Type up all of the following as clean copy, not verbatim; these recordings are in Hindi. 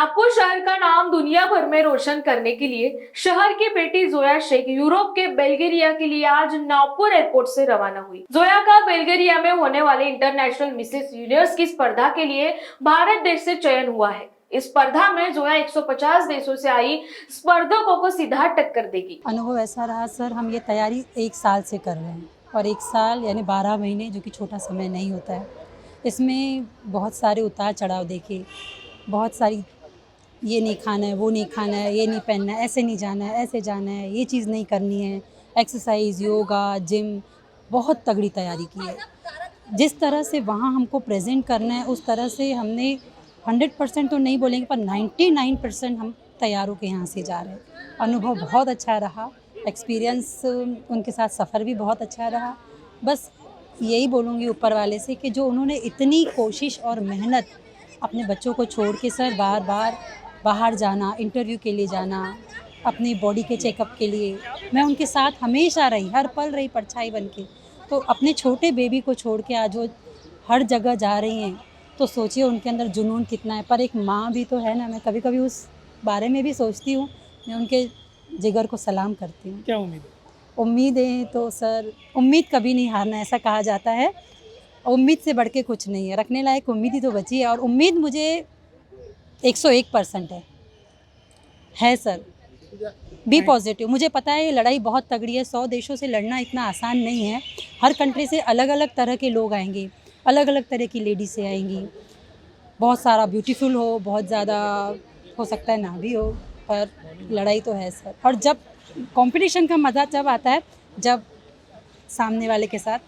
नागपुर शहर का नाम दुनिया भर में रोशन करने के लिए शहर की बेटी जोया शेख यूरोप के बेल्गेरिया के लिए आज नागपुर एयरपोर्ट से रवाना हुई। जोया का बेल्गेरिया में होने वाले इंटरनेशनल मिसेस यूनिवर्स की स्पर्धा के लिए भारत देश से चयन हुआ है। इस स्पर्धा में जोया 150 देशों से आई स्पर्धकों को सीधा टक्कर देगी। अनुभव ऐसा रहा सर, हम ये तैयारी 1 साल से कर रहे हैं और 1 साल यानी 12 महीने, जो कि छोटा समय नहीं होता है। इसमें बहुत सारे उतार चढ़ाव देखे, बहुत सारी ये नहीं खाना है, वो नहीं खाना है, ये नहीं पहनना है, ऐसे नहीं जाना है, ऐसे जाना है, ये चीज़ नहीं करनी है, एक्सरसाइज, योगा, जिम, बहुत तगड़ी तैयारी की है। जिस तरह से वहाँ हमको प्रेजेंट करना है उस तरह से हमने 100% तो नहीं बोलेंगे पर 99% हम तैयार होकर यहाँ से जा रहे हैं। अनुभव बहुत अच्छा रहा, एक्सपीरियंस उनके साथ सफ़र भी बहुत अच्छा रहा। बस यही बोलूँगी ऊपर वाले से कि जो उन्होंने इतनी कोशिश और मेहनत अपने बच्चों को छोड़ के सर बार बार बाहर जाना, इंटरव्यू के लिए जाना, अपनी बॉडी के चेकअप के लिए, मैं उनके साथ हमेशा रही, हर पल रही परछाई बन के। तो अपने छोटे बेबी को छोड़ के आज वो हर जगह जा रही हैं, तो सोचिए उनके अंदर जुनून कितना है। पर एक माँ भी तो है ना, मैं कभी कभी उस बारे में भी सोचती हूँ। मैं उनके जिगर को सलाम करती हूँ। क्या उम्मीद है? उम्मीदें तो सर, उम्मीद कभी नहीं हारना, ऐसा कहा जाता है। उम्मीद से बढ़ के कुछ नहीं है, रखने लायक उम्मीद ही तो बची है। और उम्मीद मुझे 101% है सर। B positive. मुझे पता है ये लड़ाई बहुत तगड़ी है, 100 देशों से लड़ना इतना आसान नहीं है। हर कंट्री से अलग अलग तरह के लोग आएंगे, अलग अलग तरह की लेडी से आएंगी। बहुत सारा ब्यूटीफुल हो, बहुत ज़्यादा हो सकता है ना भी हो, पर लड़ाई तो है सर। और जब कंपटीशन का मज़ा जब आता है, जब सामने वाले के साथ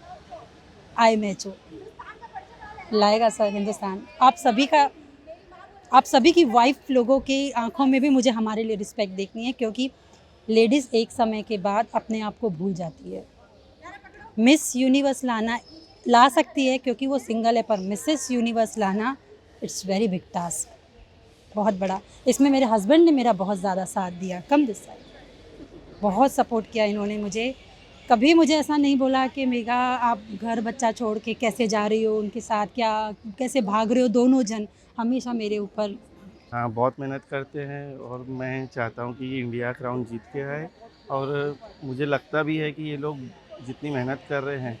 आई मैच हो, लाएगा सर हिंदुस्तान। आप सभी की वाइफ लोगों की आंखों में भी मुझे हमारे लिए रिस्पेक्ट देखनी है, क्योंकि लेडीज़ एक समय के बाद अपने आप को भूल जाती है। मिस यूनिवर्स ला सकती है क्योंकि वो सिंगल है, पर मिसेस यूनिवर्स लाना इट्स वेरी बिग टास्क, बहुत बड़ा। इसमें मेरे हस्बैंड ने मेरा बहुत ज़्यादा साथ दिया, कम दिस साइड बहुत सपोर्ट किया इन्होंने मुझे। कभी मुझे ऐसा नहीं बोला कि मेघा आप घर बच्चा छोड़ के कैसे जा रही हो, उनके साथ क्या कैसे भाग रहे हो, दोनों जन हमेशा मेरे ऊपर। हाँ, बहुत मेहनत करते हैं और मैं चाहता हूँ कि ये इंडिया क्राउन जीत के आए। और मुझे लगता भी है कि ये लोग जितनी मेहनत कर रहे हैं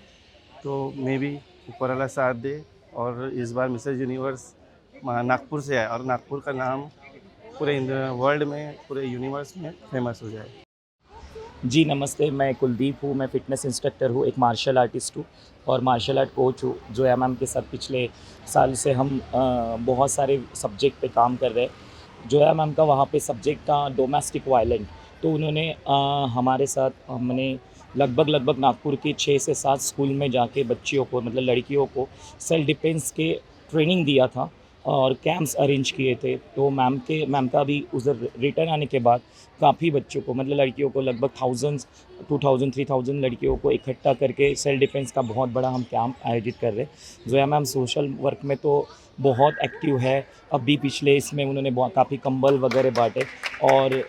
तो मे भी ऊपर वाला साथ दे और इस बार मिसेस यूनिवर्स नागपुर से आए और नागपुर का नाम पूरे वर्ल्ड में, पूरे यूनिवर्स में फेमस हो जाए। जी नमस्ते, मैं कुलदीप हूँ। मैं फ़िटनेस इंस्ट्रक्टर हूँ, एक मार्शल आर्टिस्ट हूँ और मार्शल आर्ट कोच हूँ। जोया मैम के साथ पिछले साल से हम बहुत सारे सब्जेक्ट पे काम कर रहे हैं। जोया मैम का वहाँ पे सब्जेक्ट था डोमेस्टिक वायलेंस, तो उन्होंने हमारे साथ हमने लगभग नागपुर के 6 से 7 स्कूल में जाके बच्चियों को, मतलब लड़कियों को सेल्फ डिफेंस के ट्रेनिंग दिया था और कैंप्स अरेंज किए थे। तो मैम का भी उधर रिटर्न आने के बाद काफ़ी बच्चों को, मतलब लड़कियों को लगभग 2000-3000 लड़कियों को इकट्ठा करके सेल्फ डिफेंस का बहुत बड़ा हम कैंप आयोजित कर रहे हैं। जोया मैम सोशल वर्क में तो बहुत एक्टिव है। अभी पिछले इसमें उन्होंने काफ़ी कंबल वगैरह बांटे और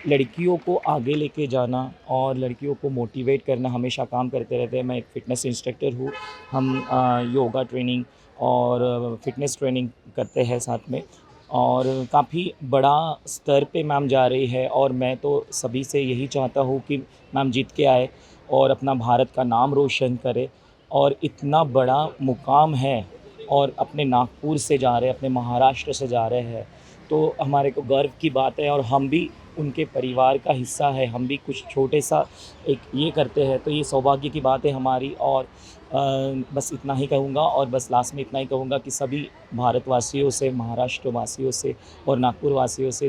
लड़कियों को आगे लेके जाना और लड़कियों को मोटिवेट करना हमेशा काम करते रहते हैं। मैं एक फ़िटनेस इंस्ट्रक्टर हूँ। हम योगा ट्रेनिंग और फिटनेस ट्रेनिंग करते हैं साथ में और काफ़ी बड़ा स्तर पे मैम जा रही है और मैं तो सभी से यही चाहता हूँ कि मैम जीत के आए और अपना भारत का नाम रोशन करे। और इतना बड़ा मुकाम है और अपने नागपुर से जा रहे हैं, अपने महाराष्ट्र से जा रहे हैं, तो हमारे को गर्व की बात है और हम भी उनके परिवार का हिस्सा है। हम भी कुछ छोटे सा एक ये करते हैं, तो ये सौभाग्य की बात है हमारी। और बस इतना ही कहूँगा और बस लास्ट में इतना ही कहूँगा कि सभी भारतवासियों से, महाराष्ट्र वासियों से और नागपुर वासियों से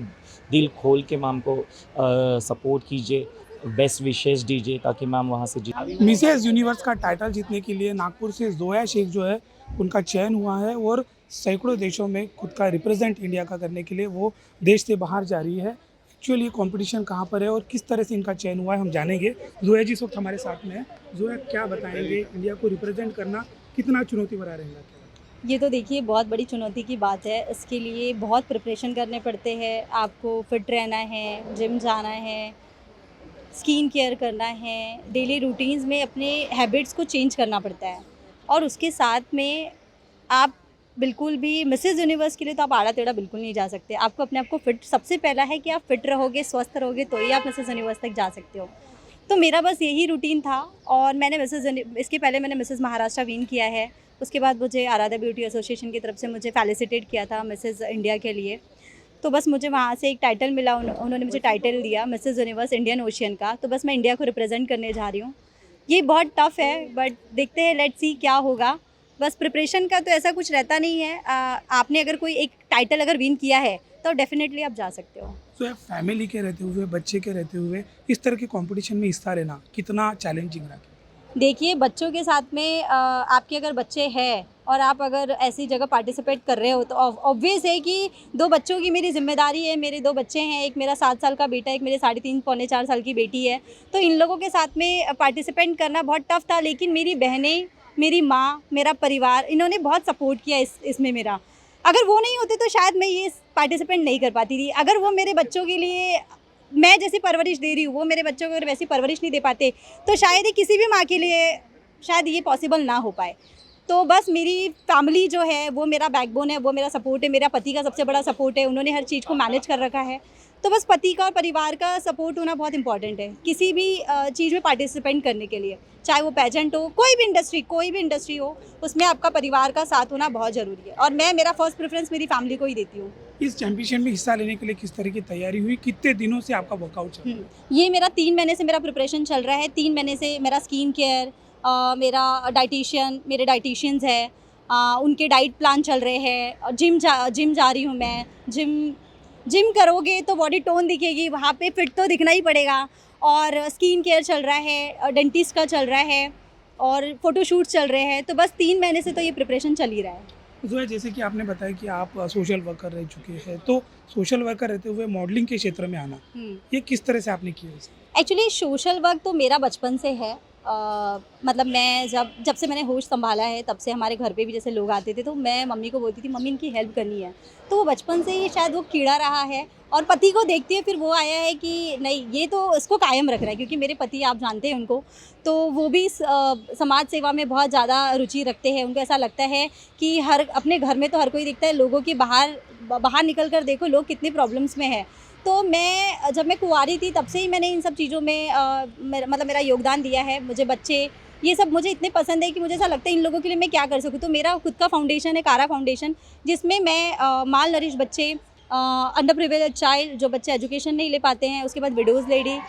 दिल खोल के मैम को सपोर्ट कीजिए, बेस्ट विशेष दीजिए ताकि मैम वहाँ से जीत। मिसेस यूनिवर्स का टाइटल जीतने के लिए नागपुर से जोया शेख जो है उनका चयन हुआ है और सैकड़ों देशों में खुद का रिप्रेजेंट इंडिया का करने के लिए वो देश से बाहर जा रही है। एक्चुअली ये कंपटीशन कहाँ पर है और किस तरह से इनका चयन हुआ है हम जानेंगे। जोया जी इस वक्त हमारे साथ में है। जोया, क्या बताएंगे, इंडिया को रिप्रेजेंट करना कितना चुनौती भरा रहेगा? ये तो देखिए बहुत बड़ी चुनौती की बात है। इसके लिए बहुत प्रिपरेशन करने पड़ते हैं। आपको फिट रहना है, जिम जाना है, स्किन केयर करना है, डेली रूटीन्स में अपने हैबिट्स को चेंज करना पड़ता है और उसके साथ में आप बिल्कुल भी मिसेज़ यूनिवर्स के लिए तो आप आड़ा टेढ़ा बिल्कुल नहीं जा सकते। आपको अपने आप को फिट, सबसे पहला है कि आप फिट रहोगे, स्वस्थ रहोगे तो ही आप मिसेज़ यूनिवर्स तक जा सकते हो। तो मेरा बस यही रूटीन था और मैंने इसके पहले मैंने मिसेज़ महाराष्ट्र विन किया है। उसके बाद मुझे आराध्या ब्यूटी एसोसिएशन की तरफ से मुझे फेलिसिटेट किया था मिसेज़ इंडिया के लिए। तो बस मुझे वहाँ से एक टाइटल मिला, उन्होंने मुझे टाइटल दिया मिसेज़ यूनिवर्स इंडियन ओशियन का। तो बस मैं इंडिया को रिप्रेजेंट करने जा रही हूँ। ये बहुत टफ़ है बट देखते हैं, लेट्स सी क्या होगा। बस प्रिपरेशन का तो ऐसा कुछ रहता नहीं है। आपने अगर कोई एक टाइटल अगर विन किया है तो डेफिनेटली आप जा सकते हो। तो फैमिली के रहते हुए, बच्चे के रहते हुए इस तरह के कंपटीशन में हिस्सा लेना कितना चैलेंजिंग रहा? देखिए, बच्चों के साथ में आपके अगर बच्चे हैं और आप अगर ऐसी जगह पार्टिसिपेट कर रहे हो तो ऑब्वियस है कि 2 बच्चों की मेरी ज़िम्मेदारी है। मेरे 2 बच्चे हैं, एक मेरा 7 साल का बेटा, एक मेरे 3.5 पौने 4 साल की बेटी है। तो इन लोगों के साथ में पार्टिसिपेट करना बहुत टफ़ था, लेकिन मेरी बहनें, मेरी माँ, मेरा परिवार, इन्होंने बहुत सपोर्ट किया इसमें मेरा। अगर वो नहीं होते तो शायद मैं ये पार्टिसिपेट नहीं कर पाती थी। अगर वो मेरे बच्चों के लिए मैं जैसी परवरिश दे रही हूँ, वो मेरे बच्चों को अगर वैसी परवरिश नहीं दे पाते तो शायद ही किसी भी माँ के लिए शायद ये पॉसिबल ना हो पाए। तो बस मेरी फैमिली जो है वो मेरा बैकबोन है, वो मेरा सपोर्ट है, मेरा पति का सबसे बड़ा सपोर्ट है। उन्होंने हर चीज़ को मैनेज कर रखा है। तो बस पति का और परिवार का सपोर्ट होना बहुत इंपॉर्टेंट है किसी भी चीज़ में पार्टिसिपेट करने के लिए। चाहे वो पेजेंट हो, कोई भी इंडस्ट्री हो, उसमें आपका परिवार का साथ होना बहुत ज़रूरी है। और मेरा फर्स्ट प्रेफरेंस मेरी फैमिली को ही देती हूँ। इस चैंपियनशिप में हिस्सा लेने के लिए किस तरह की तैयारी हुई? कितने दिनों से आपका वर्कआउट चल रहा है? ये मेरा 3 महीने से मेरा प्रिपरेशन चल रहा है। 3 महीने से मेरा स्किन केयर, मेरा डाइटिशियन, मेरे डाइटिशियंस है, उनके डाइट प्लान चल रहे हैं। जिम जा रही हूँ मैं। जिम करोगे तो बॉडी टोन दिखेगी, वहाँ पे फिट तो दिखना ही पड़ेगा। और स्किन केयर चल रहा है, डेंटिस्ट का चल रहा है और फ़ोटोशूट चल रहे हैं। तो बस 3 महीने से तो ये प्रिपरेशन चल ही रहा है। जो है, जैसे कि आपने बताया कि आप सोशल वर्कर रह चुके हैं, तो सोशल वर्कर रहते हुए मॉडलिंग के क्षेत्र में आना, ये किस तरह से आपने किया? एक्चुअली सोशल वर्क तो मेरा बचपन से है। मतलब मैं जब से मैंने होश संभाला है तब से हमारे घर पे भी जैसे लोग आते थे तो मैं मम्मी को बोलती थी मम्मी इनकी हेल्प करनी है। तो वो बचपन से ही शायद वो कीड़ा रहा है और पति को देखती है, फिर वो आया है कि नहीं ये तो इसको कायम रखना है, क्योंकि मेरे पति आप जानते हैं उनको, तो वो भी समाज सेवा में बहुत ज़्यादा रुचि रखते हैं। उनको ऐसा लगता है कि अपने घर में तो हर कोई देखता है, लोगों की बाहर निकल कर देखो लोग कितने प्रॉब्लम्स में हैं। तो जब मैं कुंवारी थी तब से ही मैंने इन सब चीज़ों में मेरा योगदान दिया है। मुझे बच्चे ये सब मुझे इतने पसंद है कि मुझे ऐसा लगता है इन लोगों के लिए मैं क्या कर सकूँ। तो मेरा खुद का फाउंडेशन है, कारा फाउंडेशन, जिसमें मैं माल नरिश बच्चे, अंडर प्रिविलेज चाइल्ड, जो बच्चे एजुकेशन नहीं ले पाते हैं, उसके बाद widows lady,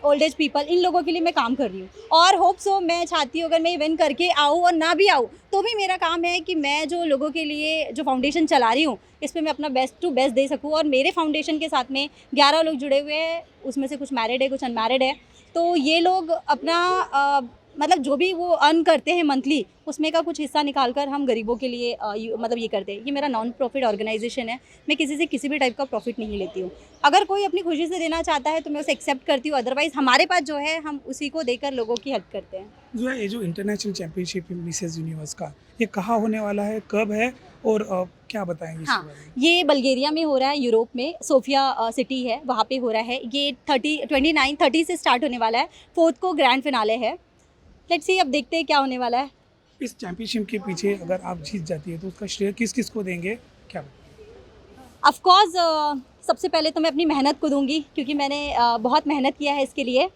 old age people, इन लोगों के लिए मैं काम कर रही हूँ। और होप सो मैं चाहती हूँ अगर मैं इवेंट करके आऊँ और ना भी आऊँ तो भी मेरा काम है कि मैं जो लोगों के लिए जो फाउंडेशन चला रही हूँ इस पर मैं अपना बेस्ट टू बेस्ट दे सकूँ। और मेरे फाउंडेशन के साथ में 11 लोग जुड़े हुए हैं, उसमें से कुछ मैरिड है, कुछ अनमैरिड है। तो ये लोग अपना मतलब जो भी वो अर्न करते हैं मंथली, उसमें का कुछ हिस्सा निकाल कर हम गरीबों के लिए ये करते हैं। ये मेरा नॉन प्रॉफिट ऑर्गेनाइजेशन है। मैं किसी से किसी भी टाइप का प्रॉफिट नहीं लेती हूँ। अगर कोई अपनी खुशी से देना चाहता है तो मैं उसे एक्सेप्ट करती हूँ, अदरवाइज़ हमारे पास जो है हम उसी को देकर लोगों की हेल्प करते हैं। जो है, ये जो इंटरनेशनल चैंपियनशिप मिसेज यूनिवर्स का, ये कहाँ होने वाला है, कब है और क्या बताएंगे इसके हाँ, बारे में? ये बल्गेरिया में हो रहा है, यूरोप में, सोफिया सिटी है, वहाँ पे हो रहा है। ये 30 से स्टार्ट होने वाला है, 4th को ग्रैंड फिनाले है। लेट्स सी, अब देखते हैं क्या होने वाला है। इस चैंपियनशिप के पीछे अगर आप जीत जाती है तो उसका श्रेय किस किस को देंगे, क्या? ऑफ कोर्स सबसे पहले तो मैं अपनी मेहनत को दूंगी, क्योंकि मैंने बहुत मेहनत किया है इसके लिए।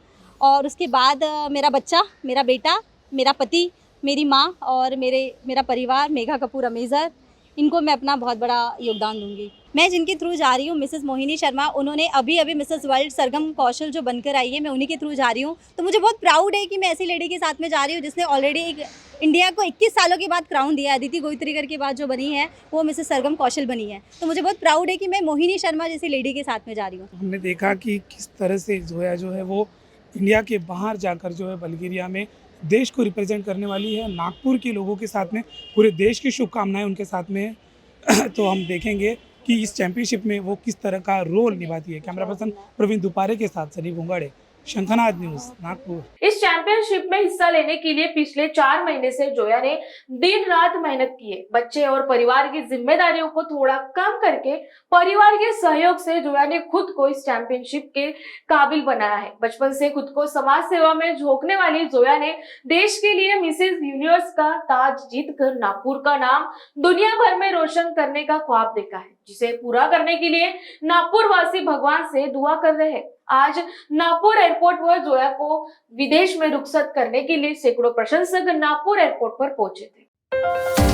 और उसके बाद मेरा बच्चा, मेरा बेटा, मेरा पति, मेरी माँ और मेरा परिवार, मेघा कपूर अमेज़र, इनको मैं अपना बहुत बड़ा योगदान दूंगी। मैं जिनके थ्रू जा रही हूँ, मिसेस मोहिनी शर्मा, उन्होंने अभी मिसेस वर्ल्ड सरगम कौशल जो बनकर आई है, मैं उन्हीं के थ्रू जा रही हूँ। तो मुझे बहुत प्राउड है कि मैं ऐसी लेडी के साथ में जा रही हूँ जिसने ऑलरेडी एक इंडिया को 21 सालों के बाद क्राउन दिया। अदिति गोइत्रीकर के बाद जो बनी है वो मिसेस सरगम कौशल बनी है। तो मुझे बहुत प्राउड है कि मैं मोहिनी शर्मा जैसी लेडी के साथ में जा रही हूँ। हमने देखा कि किस तरह से जोया जो है वो इंडिया के बाहर जाकर जो है बल्गेरिया में देश को रिप्रेजेंट करने वाली है। नागपुर के लोगों के साथ में पूरे देश की शुभकामनाएं उनके साथ में है। तो हम देखेंगे कि इस चैंपियनशिप में वो किस तरह का रोल निभाती है। कैमरा पर्सन प्रवीण दुपारे के साथ सनी भुंगाड़े, शंखनाद न्यूज़, नागपुर। इस चैंपियनशिप में हिस्सा लेने के लिए पिछले 4 महीने से जोया ने दिन रात मेहनत की है। बच्चे और परिवार की जिम्मेदारियों को थोड़ा कम करके परिवार के सहयोग से जोया ने खुद को इस चैंपियनशिप के काबिल बनाया है। बचपन से खुद को समाज सेवा में झोंकने वाली जोया ने देश के लिए मिसेस यूनिवर्स का ताज जीतकर नागपुर का नाम दुनिया भर में रोशन करने का ख्वाब देखा है, जिसे पूरा करने के लिए नागपुर वासी भगवान से दुआ कर रहे हैं। आज नागपुर एयरपोर्ट पर जोया को विदेश में रुखसत करने के लिए सैकड़ों प्रशंसक नागपुर एयरपोर्ट पर पहुंचे थे।